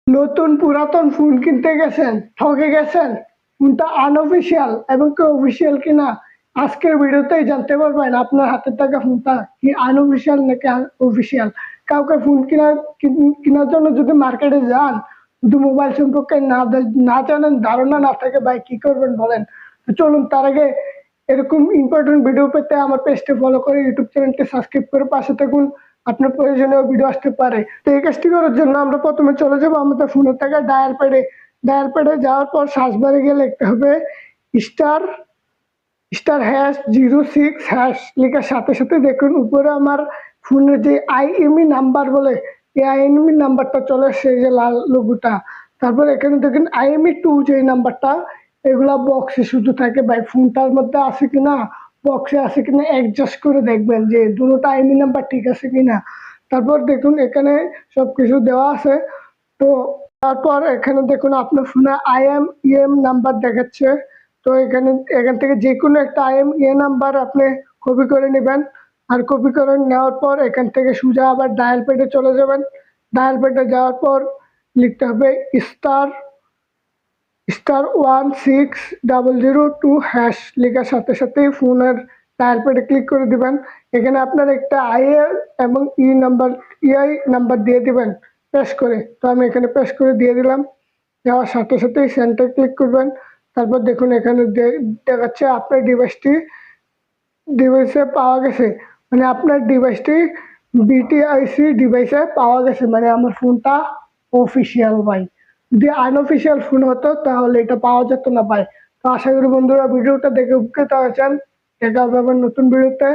নতুন পুরাতন ফোন কিনতে গেছেন, ঠকে গেছেন, ফোনটা আনঅফিসিয়াল এবং কি অফিসিয়াল কিনা আজকের ভিডিওতেই জানতে পারবেন। আপনার হাতে থাকা ফোনটা কি আনঅফিসিয়াল নাকি অফিসিয়াল। কাউকে ফোন কেনার জন্য যদি মার্কেটে যান, যদি মোবাইল সম্পর্কে না জানেন, ধারণা না থাকে, ভাই কি করবেন বলেন। তো চলুন তার আগে এরকম ইম্পর্টেন্ট ভিডিও পেতে আমার পেজটি ফলো করে ইউটিউব চ্যানেলটি সাবস্ক্রাইব করে পাশে থাকুন। আপনার প্রয়োজনীয় ভিডিও আসতে পারে। তো এই কাজটি করার জন্য আমরা প্রথমে চলে যাব আমাদের ফোনের থেকে ডায়াল প্যাডে যাওয়ার পর সার্চ বারে গিয়ে লিখতে হবে স্টার *06# লেখার সাথে সাথে দেখুন উপরে আমার ফোনের যে আইএমই নাম্বার বলে, এই আইএমই নাম্বারটা চলে আসছে, এই যে লাল লোগোটা। তারপর এখানে দেখুন IMEI 2 যে নাম্বারটা, এগুলা বক্সে শুধু থাকে। ভাই ফোনটার মধ্যে আছে কিনা, বক্সে আছে কিনা অ্যাডজাস্ট করে দেখবেন যে দুটোটা IMEI নাম্বার ঠিক আছে কিনা। তারপর দেখুন এখানে সবকিছু দেওয়া আছে। তো তারপর এখানে দেখুন আপনার ফোনে IMEI নাম্বার দেখাচ্ছে। তো এখান থেকে যে কোনো একটা IMEI নাম্বার আপনি কপি করে নেবেন। আর কপি করে নেওয়ার পর এখান থেকে সোজা আবার ডায়াল প্যাডে চলে যাবেন। ডায়াল প্যাডে যাওয়ার পর লিখতে হবে *160002# লেখার সাথে সাথেই ফোনের ডায়াল প্যাডে ক্লিক করে দিবেন। এখানে আপনার একটা এবং EI নাম্বার দিয়ে দিবেন পেশ করে। তো আমি এখানে পেশ করে দিয়ে দিলাম। দেওয়ার সাথে সাথেই সেন্টার ক্লিক করবেন। তারপর দেখুন এখানে দেখাচ্ছে আপনার ডিভাইসে পাওয়া গেছে, মানে আপনার ডিভাইসটি BTIC ডিভাইসে পাওয়া গেছে, মানে আমার ফোনটা অফিসিয়াল ভাই। যদি আনঅফিসিয়াল ফোন হতো তাহলে এটা পাওয়া যেত না ভাই। তো আশা করি বন্ধুরা ভিডিওটা দেখে উপকৃত হয়েছেন। দেখা হবে আবার নতুন ভিডিওতে।